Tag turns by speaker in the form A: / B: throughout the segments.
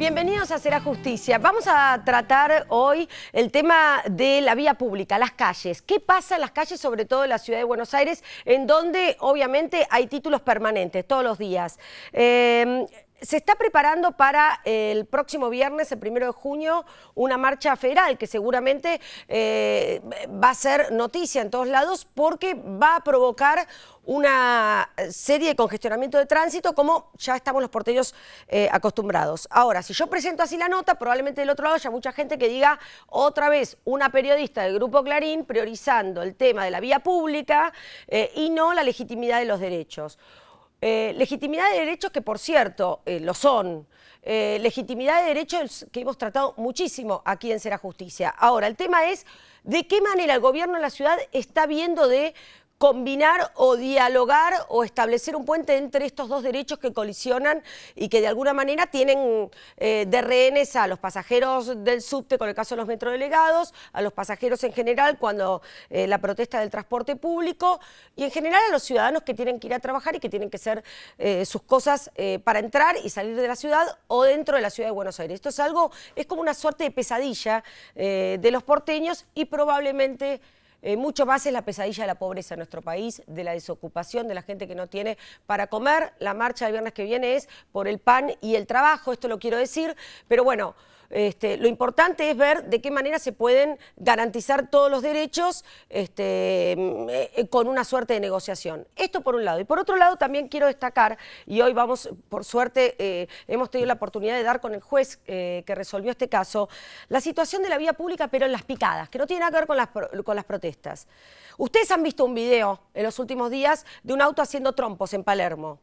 A: Bienvenidos a Será Justicia. Vamos a tratar hoy el tema de la vía pública, las calles. ¿Qué pasa en las calles, sobre todo en la ciudad de Buenos Aires, en donde obviamente hay títulos permanentes todos los días? Se está preparando para el próximo viernes, el 1 de junio, una marcha federal que seguramente va a ser noticia en todos lados porque va a provocar una serie de congestionamiento de tránsito como ya estamos los porteños acostumbrados. Ahora, si yo presento así la nota, probablemente del otro lado haya mucha gente que diga otra vez una periodista del Grupo Clarín priorizando el tema de la vía pública y no la legitimidad de los derechos. Legitimidad de derechos que, por cierto, lo son. Legitimidad de derechos que hemos tratado muchísimo aquí en Será Justicia. Ahora, el tema es de qué manera el gobierno de la ciudad está viendo de combinar o dialogar o establecer un puente entre estos dos derechos que colisionan y que de alguna manera tienen de rehenes a los pasajeros del subte, con el caso de los metrodelegados, a los pasajeros en general cuando la protesta del transporte público y en general a los ciudadanos que tienen que ir a trabajar y que tienen que hacer sus cosas para entrar y salir de la ciudad o dentro de la ciudad de Buenos Aires. Esto es como una suerte de pesadilla de los porteños y probablemente mucho más es la pesadilla de la pobreza en nuestro país, de la desocupación, de la gente que no tiene para comer. La marcha del viernes que viene es por el pan y el trabajo, esto lo quiero decir, pero bueno, lo importante es ver de qué manera se pueden garantizar todos los derechos con una suerte de negociación. Esto por un lado. Y por otro lado también quiero destacar, y hoy vamos, por suerte, hemos tenido la oportunidad de dar con el juez que resolvió este caso, la situación de la vía pública, pero en las picadas, que no tiene nada que ver con las protestas. Ustedes han visto un video en los últimos días de un auto haciendo trompos en Palermo.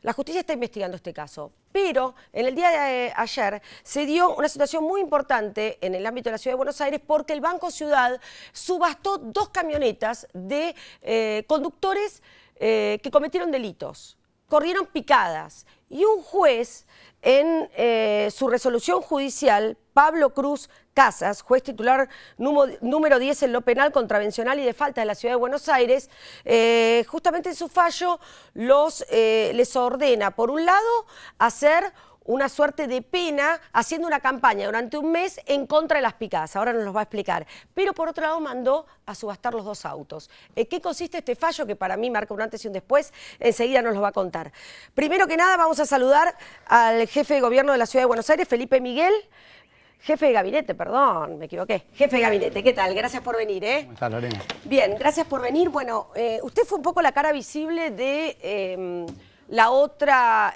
A: La justicia está investigando este caso, pero en el día de ayer se dio una situación muy importante en el ámbito de la Ciudad de Buenos Aires porque el Banco Ciudad subastó 2 camionetas de conductores que cometieron delitos, corrieron picadas y un juez en su resolución judicial, Pablo Cruz Casas, juez titular número 10 en lo penal, contravencional y de falta de la Ciudad de Buenos Aires, justamente en su fallo les ordena, por un lado, hacer una suerte de pena haciendo una campaña durante un mes en contra de las picadas. Ahora nos los va a explicar. Pero por otro lado mandó a subastar los 2 autos. ¿Qué consiste este fallo? Que para mí marca un antes y un después. Enseguida nos lo va a contar. Primero que nada vamos a saludar al jefe de gobierno de la Ciudad de Buenos Aires, Felipe Miguel. Jefe de gabinete, perdón, me equivoqué. Jefe de gabinete, ¿qué tal? Gracias por venir,
B: ¿Cómo estás, Lorena?
A: Bien, gracias por venir. Bueno, usted fue un poco la cara visible de la otra,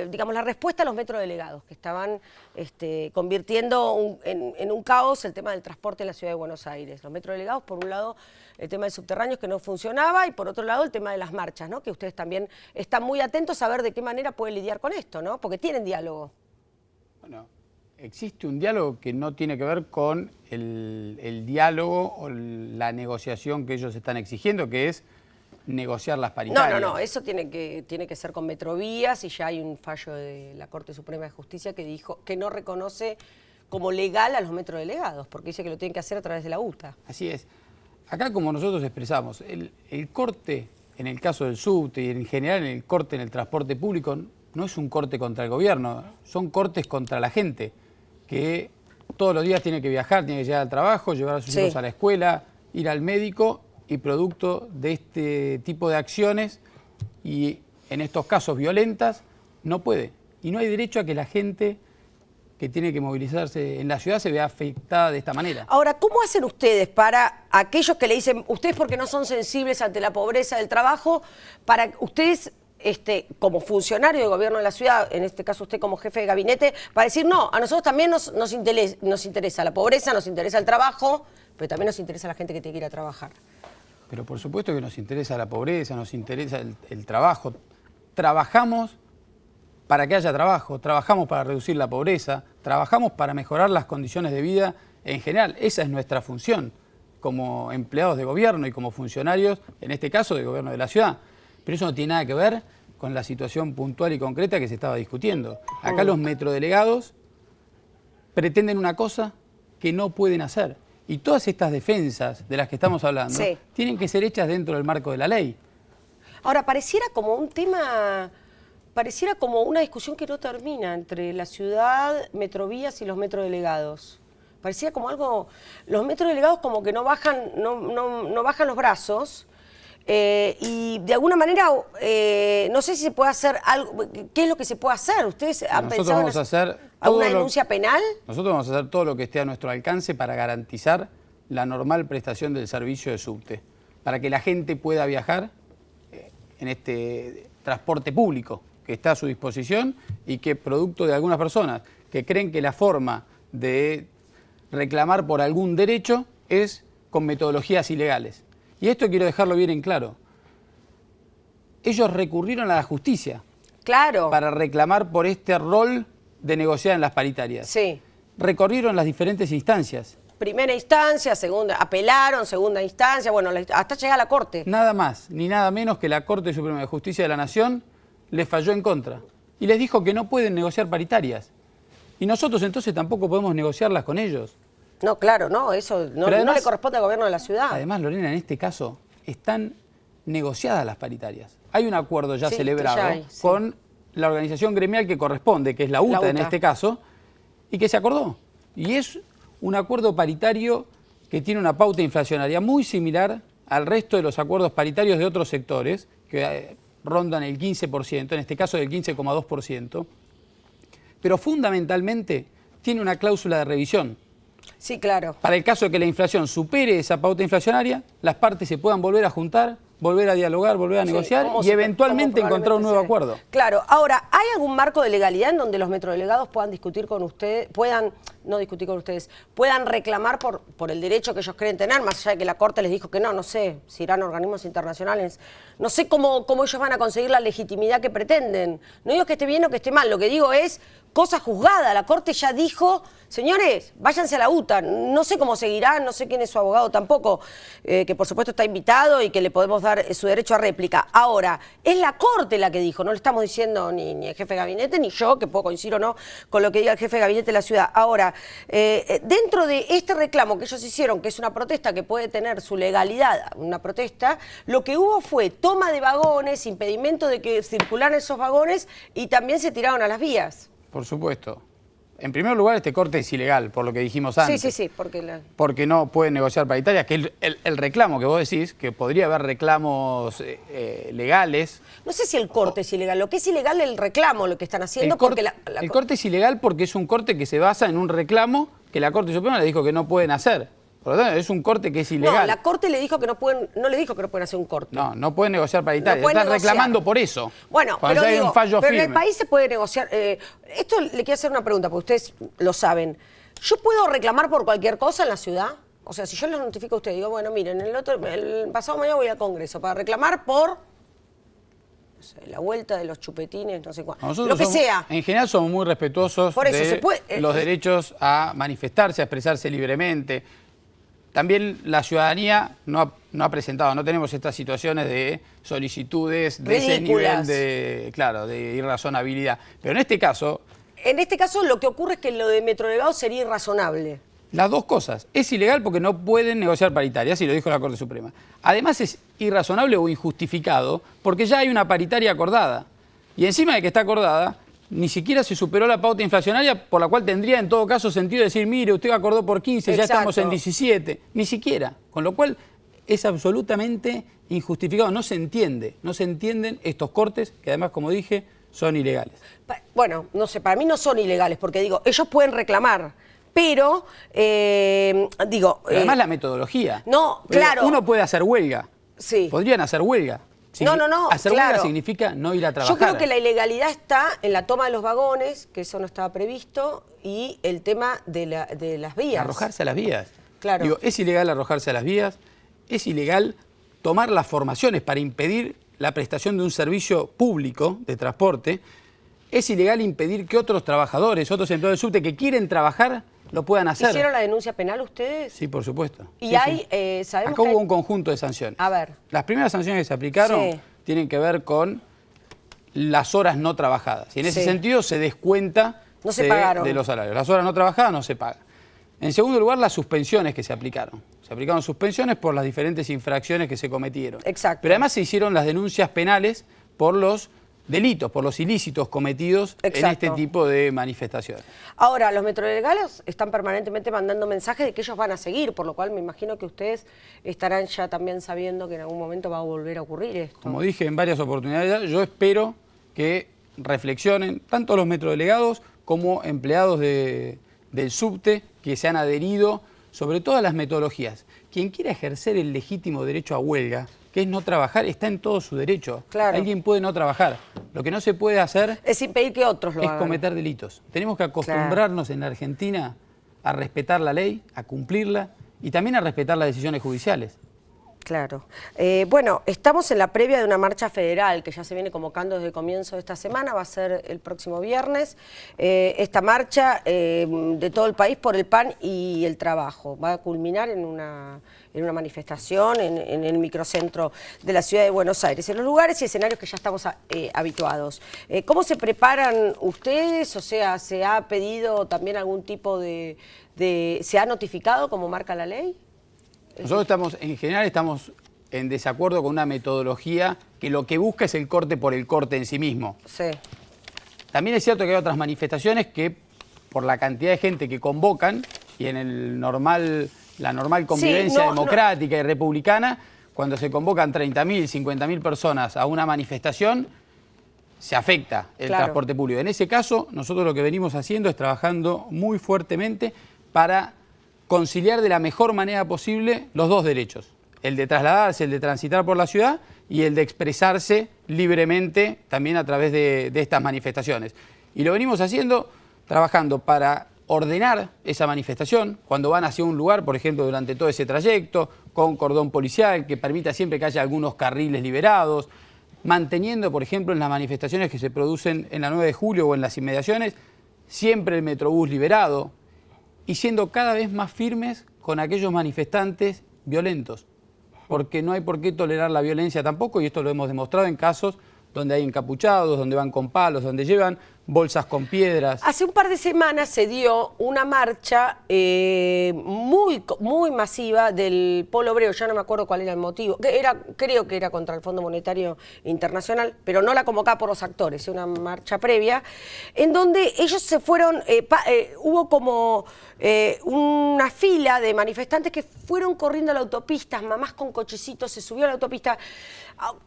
A: digamos, la respuesta a los metrodelegados, que estaban convirtiendo en un caos el tema del transporte en la Ciudad de Buenos Aires. Los metrodelegados, por un lado, el tema de subterráneos que no funcionaba y por otro lado el tema de las marchas, ¿no? Que ustedes también están muy atentos a ver de qué manera pueden lidiar con esto, ¿no? Porque tienen diálogo.
B: Bueno, existe un diálogo que no tiene que ver con el diálogo o la negociación que ellos están exigiendo, que es negociar las paritarias.
A: No, eso tiene que ser con Metrovías y ya hay un fallo de la Corte Suprema de Justicia que dijo que no reconoce como legal a los metrodelegados, porque dice que lo tienen que hacer a través de la UTA.
B: Así es. Acá, como nosotros expresamos, el corte en el caso del subte y en general el corte en el transporte público no es un corte contra el gobierno, son cortes contra la gente que todos los días tiene que viajar, tiene que llegar al trabajo, llevar a sus hijos a la escuela, ir al médico, y producto de este tipo de acciones y en estos casos violentas no puede. Y no hay derecho a que la gente que tiene que movilizarse en la ciudad se vea afectada de esta manera.
A: Ahora, ¿cómo hacen ustedes para aquellos que le dicen, ustedes porque no son sensibles ante la pobreza del trabajo, para ustedes como funcionario de gobierno de la ciudad, en este caso usted como jefe de gabinete, para decir, no, a nosotros también nos interesa la pobreza, nos interesa el trabajo, pero también nos interesa la gente que tiene que ir a trabajar?
B: Pero por supuesto que nos interesa la pobreza, nos interesa el trabajo. Trabajamos para que haya trabajo, trabajamos para reducir la pobreza, trabajamos para mejorar las condiciones de vida en general. Esa es nuestra función como empleados de gobierno y como funcionarios, en este caso del gobierno de la ciudad. Pero eso no tiene nada que ver con la situación puntual y concreta que se estaba discutiendo. Acá los metrodelegados pretenden una cosa que no pueden hacer. Y todas estas defensas de las que estamos hablando tienen que ser hechas dentro del marco de la ley.
A: Ahora, pareciera como un tema Pareciera como una discusión que no termina entre la ciudad, Metrovías y los metrodelegados. Parecía como algo, los metrodelegados como que no bajan los brazos y de alguna manera no sé si se puede hacer algo. ¿Qué es lo que se puede hacer? ¿Ustedes han pensado en alguna denuncia penal?
B: Nosotros vamos a hacer todo lo que esté a nuestro alcance para garantizar la normal prestación del servicio de subte, para que la gente pueda viajar en este transporte público que está a su disposición y que, producto de algunas personas que creen que la forma de reclamar por algún derecho es con metodologías ilegales. Y esto quiero dejarlo bien en claro. Ellos recurrieron a la justicia,
A: claro,
B: para reclamar por este rol de negociar en las paritarias.
A: Sí.
B: Recorrieron las diferentes instancias.
A: Primera instancia, segunda, apelaron, segunda instancia, bueno, hasta llegar a la Corte.
B: Nada más ni nada menos que la Corte Suprema de Justicia de la Nación les falló en contra y les dijo que no pueden negociar paritarias. Y nosotros entonces tampoco podemos negociarlas con ellos.
A: No, claro, no, eso no, además, no le corresponde al gobierno de la ciudad.
B: Además, Lorena, en este caso están negociadas las paritarias. Hay un acuerdo ya celebrado con la organización gremial que corresponde, que es la UTA en este caso, y que se acordó. Y es un acuerdo paritario que tiene una pauta inflacionaria muy similar al resto de los acuerdos paritarios de otros sectores, que rondan el 15%, en este caso del 15,2%, pero fundamentalmente tiene una cláusula de revisión.
A: Sí, claro.
B: Para el caso de que la inflación supere esa pauta inflacionaria, las partes se puedan volver a juntar, volver a dialogar, volver a negociar y eventualmente encontrar un nuevo acuerdo.
A: Claro. Ahora, ¿hay algún marco de legalidad en donde los metrodelegados puedan discutir con ustedes, puedan reclamar por el derecho que ellos creen tener, más allá de que la Corte les dijo que no sé si irán a organismos internacionales, no sé cómo ellos van a conseguir la legitimidad que pretenden? No digo que esté bien o que esté mal, lo que digo es cosa juzgada. La Corte ya dijo, señores, váyanse a la UTA, no sé cómo seguirán, no sé quién es su abogado tampoco, que por supuesto está invitado y que le podemos dar su derecho a réplica. Ahora, es la Corte la que dijo, no le estamos diciendo ni el jefe de gabinete ni yo, que puedo coincidir o no con lo que diga el jefe de gabinete de la ciudad. Ahora, dentro de este reclamo que ellos hicieron, que es una protesta que puede tener su legalidad, una protesta, lo que hubo fue toma de vagones, impedimento de que circularan esos vagones y también se tiraron a las vías.
B: Por supuesto. En primer lugar, este corte es ilegal, por lo que dijimos antes.
A: Sí,
B: porque no pueden negociar paritarias, que el reclamo que vos decís, que podría haber reclamos legales.
A: No sé si el corte es ilegal, lo que es ilegal es el reclamo, lo que están haciendo.
B: El corte es ilegal porque es un corte que se basa en un reclamo que la Corte Suprema le dijo que no pueden hacer. Por lo tanto, es un corte que es ilegal.
A: No, la Corte le dijo que no pueden, no le dijo que no pueden hacer un corte.
B: No pueden negociar paritarias. Están reclamando por eso.
A: Bueno, pero
B: hay un fallo firme.
A: En el país se puede negociar. Esto le quiero hacer una pregunta, porque ustedes lo saben. ¿Yo puedo reclamar por cualquier cosa en la ciudad? O sea, si yo les notifico a ustedes, digo, bueno, miren, el pasado mañana voy al Congreso para reclamar por la vuelta de los chupetines, no sé cuánto. Lo que sea.
B: En general somos muy respetuosos de los derechos a manifestarse, a expresarse libremente. También la ciudadanía no ha presentado, no tenemos estas situaciones de solicitudes de ese nivel de irrazonabilidad. Pero en este caso...
A: En este caso lo que ocurre es que lo de metrodelegados sería irrazonable.
B: Las dos cosas. Es ilegal porque no pueden negociar paritarias, y lo dijo la Corte Suprema. Además es irrazonable o injustificado porque ya hay una paritaria acordada. Y encima de que está acordada, ni siquiera se superó la pauta inflacionaria, por la cual tendría en todo caso sentido decir, mire, usted acordó por 15, ya estamos en 17. Ni siquiera. Con lo cual es absolutamente injustificado. No se entienden estos cortes, que además, como dije, son ilegales.
A: Bueno, no sé, para mí no son ilegales, porque digo, ellos pueden reclamar, pero,
B: Pero además la metodología.
A: No, claro.
B: Uno puede hacer huelga.
A: Sí.
B: Podrían hacer huelga.
A: No,
B: hacer huelga significa no ir a trabajar.
A: Yo creo que la ilegalidad está en la toma de los vagones, que eso no estaba previsto, y el tema de las vías.
B: Arrojarse a las vías.
A: Claro.
B: Digo, es ilegal arrojarse a las vías, es ilegal tomar las formaciones para impedir la prestación de un servicio público de transporte, es ilegal impedir que otros trabajadores, otros empleados del subte que quieren trabajar, lo puedan hacer.
A: ¿Hicieron la denuncia penal ustedes?
B: Sí, por supuesto.
A: Y
B: sí,
A: hay, sabemos
B: acá hubo un conjunto de sanciones.
A: A ver.
B: Las primeras sanciones que se aplicaron tienen que ver con las horas no trabajadas. Y en ese sentido se descuenta de los salarios. Las horas no trabajadas no se pagan. En segundo lugar, las suspensiones que se aplicaron. Se aplicaron suspensiones por las diferentes infracciones que se cometieron.
A: Exacto.
B: Pero además se hicieron las denuncias penales por los delitos, por los ilícitos cometidos en este tipo de manifestaciones.
A: Ahora, los metrodelegados están permanentemente mandando mensajes de que ellos van a seguir, por lo cual me imagino que ustedes estarán ya también sabiendo que en algún momento va a volver a ocurrir esto.
B: Como dije en varias oportunidades, yo espero que reflexionen tanto los metrodelegados como empleados del subte que se han adherido sobre todas las metodologías. Quien quiera ejercer el legítimo derecho a huelga, que es no trabajar, está en todo su derecho.
A: Claro.
B: Alguien puede no trabajar. Lo que no se puede hacer
A: es impedir que otros lo hagan.
B: Es cometer delitos. Tenemos que acostumbrarnos en la Argentina a respetar la ley, a cumplirla y también a respetar las decisiones judiciales.
A: Claro. Bueno, estamos en la previa de una marcha federal que ya se viene convocando desde el comienzo de esta semana, va a ser el próximo viernes. Esta marcha de todo el país por el pan y el trabajo va a culminar en una manifestación en el microcentro de la ciudad de Buenos Aires, en los lugares y escenarios que ya estamos habituados. ¿Cómo se preparan ustedes? O sea, ¿se ha pedido también algún tipo ¿se ha notificado como marca la ley?
B: Nosotros en general estamos en desacuerdo con una metodología que lo que busca es el corte por el corte en sí mismo.
A: Sí.
B: También es cierto que hay otras manifestaciones que, por la cantidad de gente que convocan y en la normal convivencia democrática y republicana, cuando se convocan 30.000, 50.000 personas a una manifestación, se afecta el transporte público. En ese caso, nosotros lo que venimos haciendo es trabajando muy fuertemente para conciliar de la mejor manera posible los dos derechos, el de trasladarse, el de transitar por la ciudad y el de expresarse libremente también a través de estas manifestaciones. Y lo venimos haciendo trabajando para ordenar esa manifestación cuando van hacia un lugar, por ejemplo, durante todo ese trayecto, con cordón policial que permita siempre que haya algunos carriles liberados, manteniendo, por ejemplo, en las manifestaciones que se producen en la 9 de julio o en las inmediaciones, siempre el Metrobús liberado, y siendo cada vez más firmes con aquellos manifestantes violentos, porque no hay por qué tolerar la violencia tampoco, y esto lo hemos demostrado en casos donde hay encapuchados, donde van con palos, donde llevan bolsas con piedras.
A: Hace un par de semanas se dio una marcha muy masiva del Polo Obrero, ya no me acuerdo cuál era el motivo, creo que era contra el Fondo Monetario Internacional, pero no la convocada por los actores, una marcha previa, en donde ellos se fueron, hubo como una fila de manifestantes que fueron corriendo a la autopista, mamás con cochecitos, se subió a la autopista.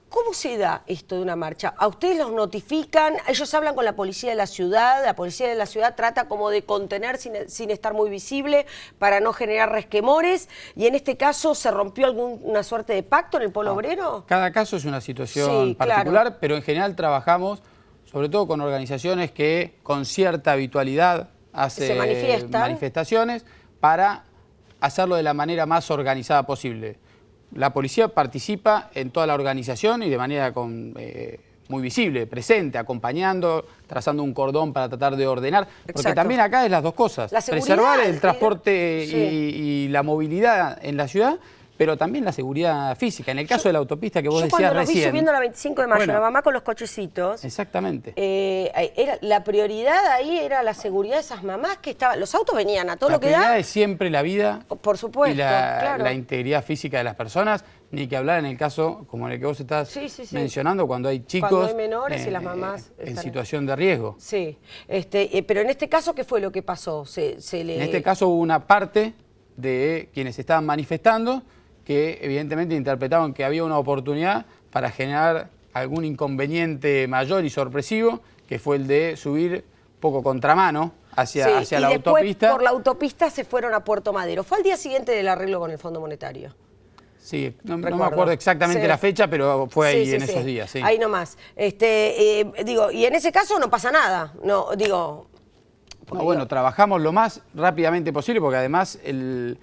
A: ¿Cómo se da esto de una marcha? ¿A ustedes los notifican? Ellos hablan con la policía de la ciudad trata como de contener sin estar muy visible para no generar resquemores, y en este caso ¿se rompió alguna suerte de pacto en el Polo Obrero?
B: Cada caso es una situación particular, pero en general trabajamos sobre todo con organizaciones que con cierta habitualidad hacen manifestaciones para hacerlo de la manera más organizada posible. La policía participa en toda la organización y de manera muy visible, presente, acompañando, trazando un cordón para tratar de ordenar. Porque también acá es las dos cosas, preservar el transporte y la movilidad en la ciudad, pero también la seguridad física. En el caso de la autopista que vos decías recién... Yo cuando los vi
A: subiendo la 25 de mayo, la mamá con los cochecitos...
B: Exactamente.
A: La prioridad ahí era la seguridad de esas mamás que estaban... Los autos venían a todo lo que da...
B: La prioridad es siempre la vida,
A: por supuesto,
B: y la integridad física de las personas, ni que hablar en el caso como en el que vos estás mencionando, cuando hay chicos...
A: Cuando hay menores y las mamás...
B: en situación de riesgo.
A: Sí, pero en este caso, ¿qué fue lo que pasó?
B: En este caso hubo una parte de quienes estaban manifestando que evidentemente interpretaban que había una oportunidad para generar algún inconveniente mayor y sorpresivo, que fue el de subir poco contramano hacia la autopista. Y después
A: por la autopista se fueron a Puerto Madero. Fue al día siguiente del arreglo con el Fondo Monetario.
B: Sí, no me acuerdo exactamente la fecha, pero fue ahí en esos días. Sí.
A: Ahí nomás. Y en ese caso no pasa nada.
B: Bueno, trabajamos lo más rápidamente posible, porque además el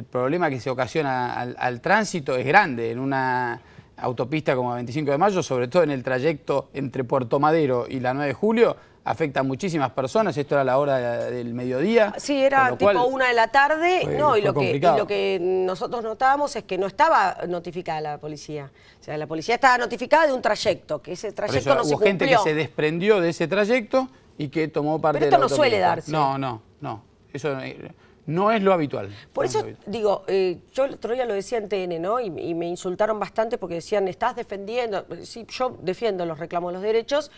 B: problema que se ocasiona al tránsito es grande en una autopista como 25 de mayo, sobre todo en el trayecto entre Puerto Madero y la 9 de julio, afecta a muchísimas personas. Esto era la hora del mediodía.
A: Sí, era tipo 1 de la tarde. Y lo que nosotros notábamos es que no estaba notificada la policía. O sea, la policía estaba notificada de un trayecto, que ese trayecto no se cumplió.
B: Hubo gente que se desprendió de ese trayecto y que tomó parte de la autopista.
A: Pero esto no suele darse.
B: No. Eso No es lo habitual.
A: Por
B: no es
A: eso
B: lo habitual.
A: digo, yo el otro día lo decía en TN, ¿no? Y me insultaron bastante porque decían, estás defendiendo. Sí, yo defiendo los reclamos de los derechos.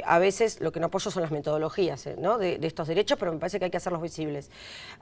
A: A veces lo que no apoyo son las metodologías, ¿no? de estos derechos, pero me parece que hay que hacerlos visibles.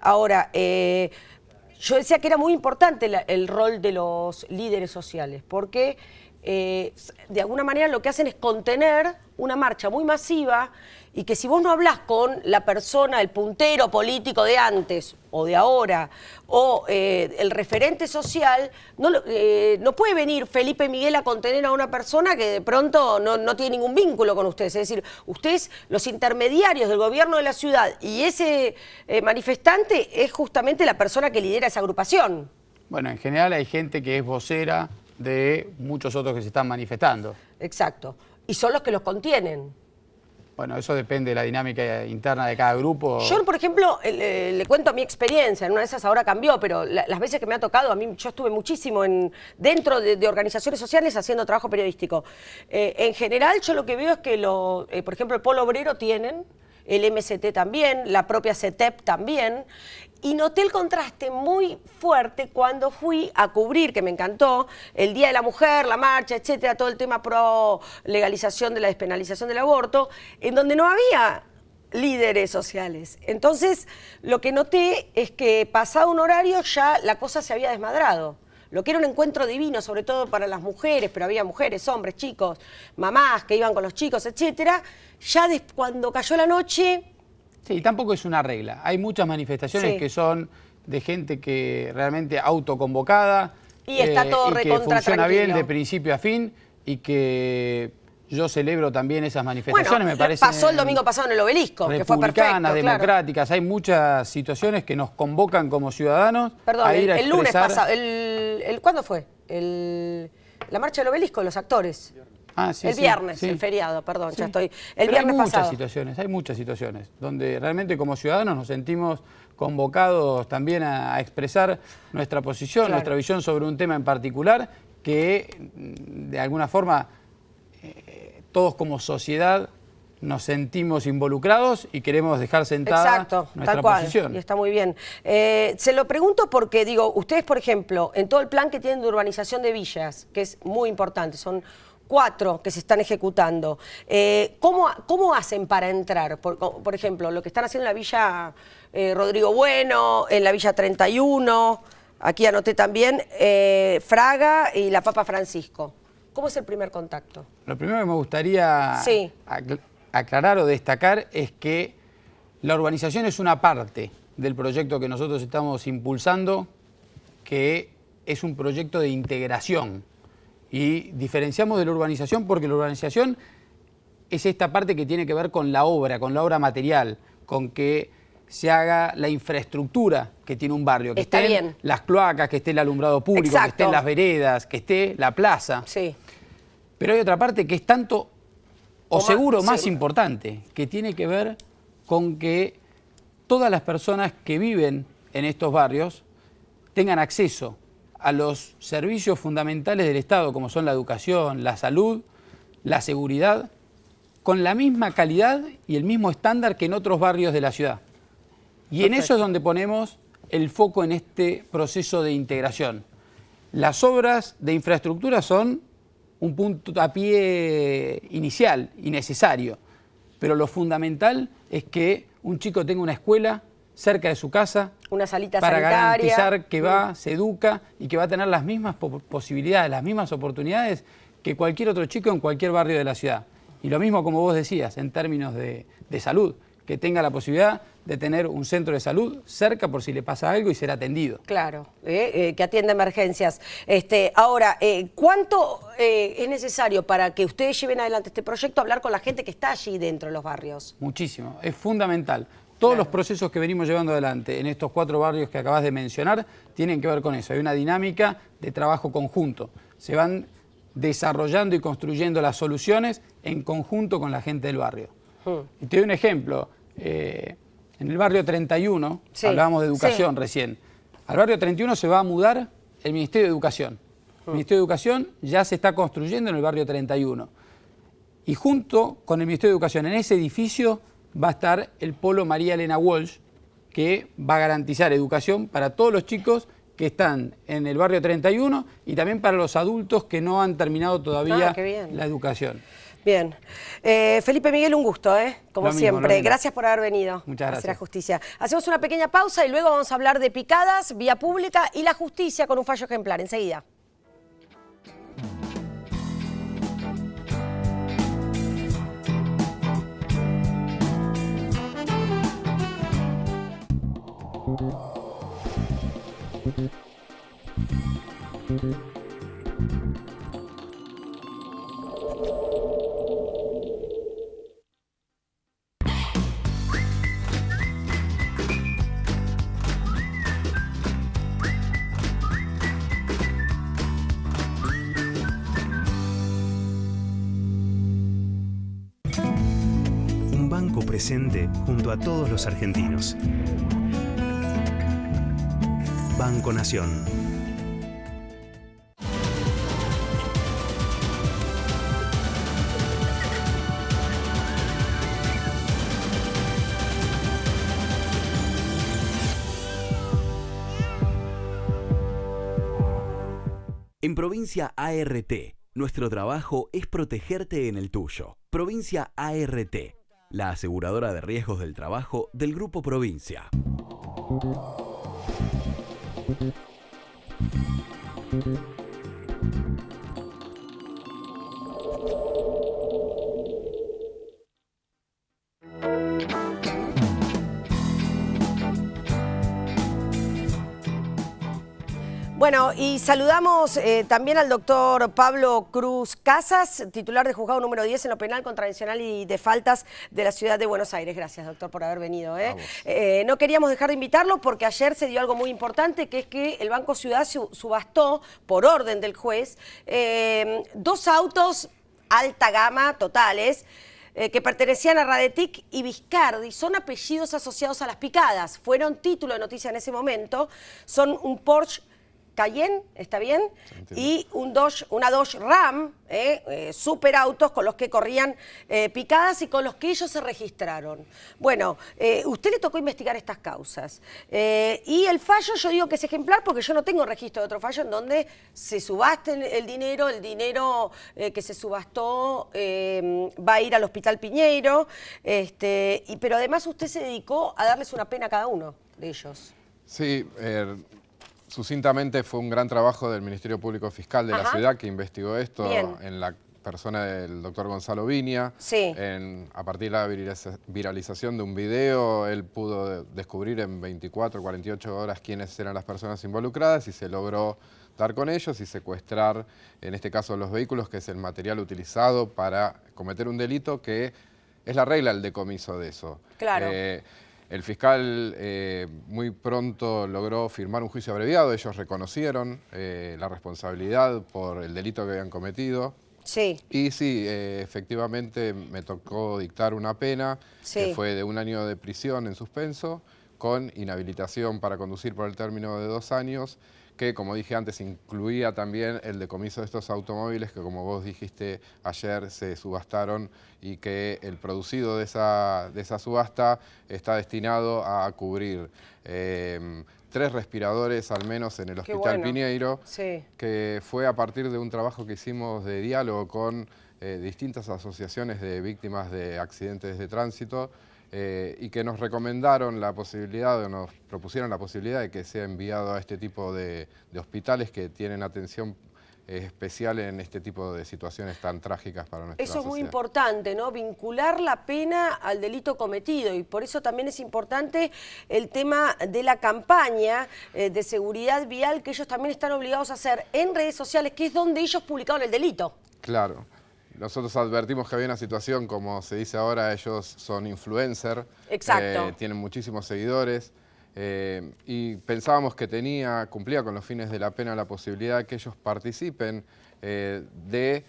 A: Ahora, yo decía que era muy importante el rol de los líderes sociales, porque de alguna manera lo que hacen es contener una marcha muy masiva y que si vos no hablás con la persona, el puntero político de antes o de ahora, o el referente social, no puede venir Felipe Miguel a contener a una persona que de pronto no tiene ningún vínculo con ustedes. Es decir, ustedes, los intermediarios del gobierno de la ciudad y ese manifestante es justamente la persona que lidera esa agrupación.
B: Bueno, en general hay gente que es vocera de muchos otros que se están manifestando.
A: Exacto. Y son los que los contienen.
B: Bueno, eso depende de la dinámica interna de cada grupo.
A: Yo, por ejemplo, le cuento mi experiencia, en una de esas ahora cambió, pero las veces que me ha tocado, yo estuve muchísimo dentro de organizaciones sociales haciendo trabajo periodístico. En general, yo lo que veo es que, por ejemplo, el Polo Obrero tienen, el MST también, la propia CETEP también, y noté el contraste muy fuerte cuando fui a cubrir, que me encantó, el Día de la Mujer, la marcha, etcétera, todo el tema pro legalización de la despenalización del aborto, en donde no había líderes sociales. Entonces, lo que noté es que pasado un horario ya la cosa se había desmadrado. Lo que era un encuentro divino, sobre todo para las mujeres, pero había mujeres, hombres, chicos, mamás que iban con los chicos, etcétera, ya cuando cayó la noche...
B: Sí, tampoco es una regla. Hay muchas manifestaciones que son de gente que realmente autoconvocada
A: y está todo
B: y que funciona bien de principio a fin y que yo celebro también esas manifestaciones.
A: Bueno,
B: me parece
A: pasó el domingo pasado en el Obelisco, que fue perfecto.
B: Republicanas, democráticas, claro. Hay muchas situaciones que nos convocan como ciudadanos.
A: Perdón,
B: a ir a
A: el lunes pasado, ¿cuándo fue? La marcha del Obelisco, los actores. Ah, sí, el viernes, sí. El feriado, perdón, sí. Ya estoy. El viernes pasado.
B: Hay muchas situaciones donde realmente como ciudadanos nos sentimos convocados también a expresar nuestra posición, claro, nuestra visión sobre un tema en particular que de alguna forma todos como sociedad nos sentimos involucrados y queremos dejar sentada nuestra posición.
A: Y está muy bien. Se lo pregunto porque, digo, ustedes, por ejemplo, en todo el plan que tienen de urbanización de villas, que es muy importante, son 4 que se están ejecutando. ¿Cómo hacen para entrar? Por ejemplo, lo que están haciendo en la Villa Rodrigo Bueno, en la Villa 31, aquí anoté también, Fraga y la Papa Francisco. ¿Cómo es el primer contacto?
B: Lo primero que me gustaría aclarar o destacar es que la urbanización es una parte del proyecto que nosotros estamos impulsando, que es un proyecto de integración. Y diferenciamos de la urbanización porque la urbanización es esta parte que tiene que ver con la obra material, con que se haga la infraestructura que tiene un barrio, que estén las cloacas, que esté el alumbrado público, que estén las veredas, que esté la plaza.
A: Sí.
B: Pero hay otra parte que es tanto o seguro más importante, que tiene que ver con que todas las personas que viven en estos barrios tengan acceso a los servicios fundamentales del Estado, como son la educación, la salud, la seguridad, con la misma calidad y el mismo estándar que en otros barrios de la ciudad. Y en eso es donde ponemos el foco en este proceso de integración. Las obras de infraestructura son un punto a pie inicial y necesario, pero lo fundamental es que un chico tenga una escuela cerca de su casa,
A: una salita
B: para
A: sanitaria,
B: garantizar que va, se educa y que va a tener las mismas posibilidades, las mismas oportunidades que cualquier otro chico en cualquier barrio de la ciudad. Y lo mismo, como vos decías, en términos de salud, que tenga la posibilidad de tener un centro de salud cerca por si le pasa algo y ser atendido.
A: Claro, que atienda emergencias. Ahora, ¿cuánto es necesario para que ustedes lleven adelante este proyecto, hablar con la gente que está allí dentro de los barrios?
B: Muchísimo, es fundamental. Todos los procesos que venimos llevando adelante en estos 4 barrios que acabas de mencionar tienen que ver con eso. Hay una dinámica de trabajo conjunto. Se van desarrollando y construyendo las soluciones en conjunto con la gente del barrio. Y te doy un ejemplo. En el barrio 31, hablábamos de educación recién. Al barrio 31 se va a mudar el Ministerio de Educación. El Ministerio de Educación ya se está construyendo en el barrio 31. Y junto con el Ministerio de Educación, en ese edificio va a estar el Polo María Elena Walsh, que va a garantizar educación para todos los chicos que están en el barrio 31 y también para los adultos que no han terminado todavía la educación.
A: Bien. Felipe Miguel, un gusto, como siempre. Gracias por haber venido.
B: Muchas gracias.
A: A hacer la justicia. Hacemos una pequeña pausa y luego vamos a hablar de picadas, vía pública y la justicia con un fallo ejemplar. Enseguida.
C: Un banco presente junto a todos los argentinos. Banco Nación. En Provincia ART, nuestro trabajo es protegerte en el tuyo. Provincia ART, la aseguradora de riesgos del trabajo del Grupo Provincia.
A: Bueno, y saludamos también al doctor Pablo Cruz Casas, titular de juzgado número 10 en lo penal, contravencional y de faltas de la ciudad de Buenos Aires. Gracias, doctor, por haber venido. No queríamos dejar de invitarlo porque ayer se dio algo muy importante, que es que el Banco Ciudad subastó, por orden del juez, 2 autos alta gama totales, que pertenecían a Radetic y Viscardi, son apellidos asociados a las picadas. Fueron título de noticia en ese momento, son un Porsche Cayenne, ¿está bien? Y una Dodge Ram, superautos con los que corrían picadas y con los que ellos se registraron. Bueno, usted le tocó investigar estas causas. Y el fallo, yo digo que es ejemplar porque yo no tengo registro de otro fallo en donde se subaste el dinero que se subastó va a ir al Hospital Piñeiro, pero además usted se dedicó a darles una pena a cada uno de ellos.
D: Sí, sucintamente fue un gran trabajo del Ministerio Público Fiscal de la ciudad que investigó esto en la persona del doctor Gonzalo Viña.
A: Sí.
D: A partir de la viralización de un video, él pudo descubrir en 24, 48 horas quiénes eran las personas involucradas y se logró dar con ellos y secuestrar, en este caso, los vehículos, que es el material utilizado para cometer un delito, que es la regla el decomiso de eso.
A: Claro.
D: El fiscal muy pronto logró firmar un juicio abreviado. Ellos reconocieron la responsabilidad por el delito que habían cometido.
A: Sí.
D: Y sí, efectivamente me tocó dictar una pena que fue de 1 año de prisión en suspenso con inhabilitación para conducir por el término de 2 años, que, como dije antes, incluía también el decomiso de estos automóviles que, como vos dijiste, ayer se subastaron y que el producido de esa subasta está destinado a cubrir 3 respiradores al menos en el Hospital Piñeiro, que fue a partir de un trabajo que hicimos de diálogo con distintas asociaciones de víctimas de accidentes de tránsito, y que nos recomendaron la posibilidad, o nos propusieron la posibilidad de que sea enviado a este tipo de hospitales que tienen atención especial en este tipo de situaciones tan trágicas para nuestra sociedad.
A: Eso es muy importante, ¿no? Vincular la pena al delito cometido, y por eso también es importante el tema de la campaña de seguridad vial que ellos también están obligados a hacer en redes sociales, que es donde ellos publicaron el delito.
D: Claro. Nosotros advertimos que había una situación, como se dice ahora, ellos son influencers.
A: Exacto.
D: Tienen muchísimos seguidores. Y pensábamos que cumplía con los fines de la pena la posibilidad de que ellos participen de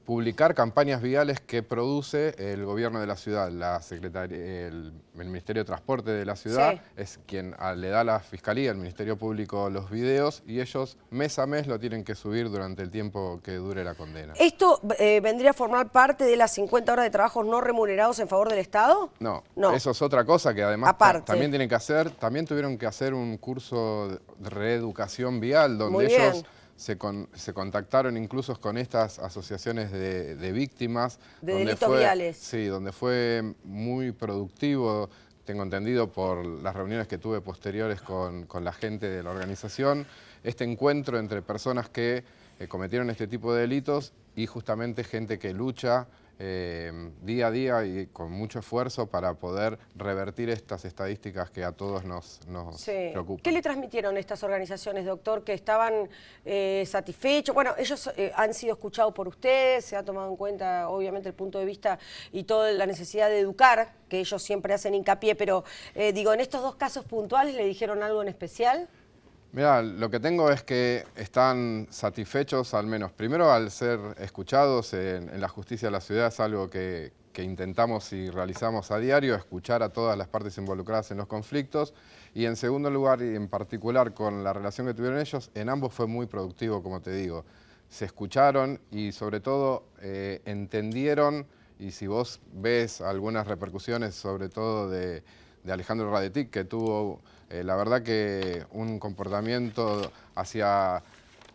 D: publicar campañas viales que produce el gobierno de la ciudad. El Ministerio de Transporte de la ciudad es quien le da a la Fiscalía, al Ministerio Público, los videos, y ellos mes a mes lo tienen que subir durante el tiempo que dure la condena.
A: ¿Esto vendría a formar parte de las 50 horas de trabajos no remunerados en favor del Estado?
D: No, eso es otra cosa que además también tienen que hacer. También tuvieron que hacer un curso de reeducación vial donde ellos se contactaron incluso con estas asociaciones de víctimas.
A: De delitos viales.
D: Sí, donde fue muy productivo, tengo entendido por las reuniones que tuve posteriores con la gente de la organización, este encuentro entre personas que cometieron este tipo de delitos y justamente gente que lucha día a día y con mucho esfuerzo para poder revertir estas estadísticas que a todos nos preocupan.
A: ¿Qué le transmitieron estas organizaciones, doctor, que estaban satisfechos? Bueno, ellos han sido escuchados por ustedes, se ha tomado en cuenta obviamente el punto de vista y toda la necesidad de educar, que ellos siempre hacen hincapié, pero digo, en estos dos casos puntuales, ¿le dijeron algo en especial?
D: Mira, lo que tengo es que están satisfechos, al menos primero al ser escuchados en la justicia de la ciudad, es algo que intentamos y realizamos a diario, escuchar a todas las partes involucradas en los conflictos, y en segundo lugar, y en particular con la relación que tuvieron ellos, en ambos fue muy productivo, como te digo. Se escucharon y sobre todo entendieron, y si vos ves algunas repercusiones, sobre todo de Alejandro Radetic, que tuvo la verdad que un comportamiento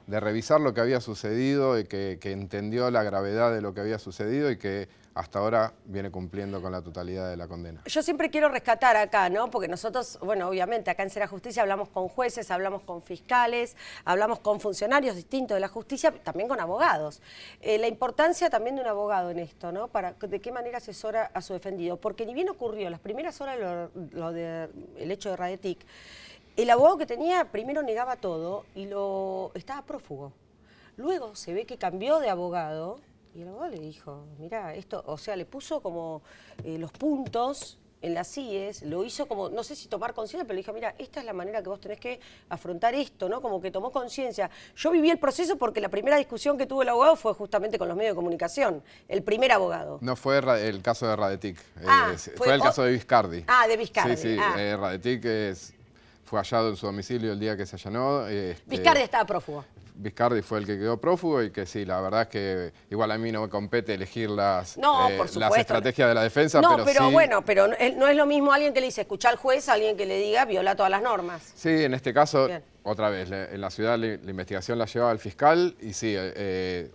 D: de revisar lo que había sucedido y que entendió la gravedad de lo que había sucedido y que hasta ahora viene cumpliendo con la totalidad de la condena.
A: Yo siempre quiero rescatar acá, ¿no? Porque nosotros, bueno, obviamente acá en Será Justicia hablamos con jueces, hablamos con fiscales, hablamos con funcionarios distintos de la justicia, también con abogados. La importancia también de un abogado en esto, ¿no? De qué manera asesora a su defendido. Porque ni bien ocurrió las primeras horas el hecho de Radetic, el abogado que tenía primero negaba todo y estaba prófugo. Luego se ve que cambió de abogado. Y el abogado le dijo, mira, esto, o sea, le puso como los puntos en las CIES, lo hizo como, no sé si tomar conciencia, pero le dijo, mira, esta es la manera que vos tenés que afrontar esto, ¿no? Como que tomó conciencia. Yo viví el proceso porque la primera discusión que tuvo el abogado fue justamente con los medios de comunicación, el primer abogado.
D: No fue el caso de Radetic, fue el caso de Viscardi.
A: Ah, de Viscardi.
D: Sí, Radetic fue hallado en su domicilio el día que se allanó.
A: Viscardi estaba prófugo.
D: Viscardi fue el que quedó prófugo y que sí, la verdad es que igual a mí no me compete elegir las estrategias de la defensa.
A: No, pero sí, bueno, pero no es lo mismo alguien que le dice escuchar al juez a alguien que le diga viola todas las normas.
D: Sí, en este caso, otra vez, en la ciudad la investigación la llevaba el fiscal y sí,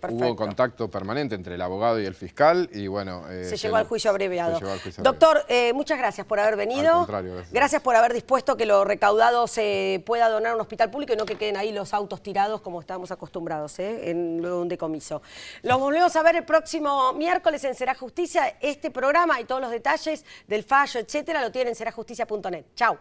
D: hubo contacto permanente entre el abogado y el fiscal y bueno...
A: se llegó al juicio abreviado. Doctor, muchas gracias por haber venido.
D: Al contrario,
A: gracias por haber dispuesto que lo recaudado se pueda donar a un hospital público y no que queden ahí los autos tirados como estamos acostumbrados, luego de un decomiso. Los volvemos a ver el próximo miércoles en Será Justicia. Este programa y todos los detalles del fallo, etcétera, lo tienen en serajusticia.net. Chau.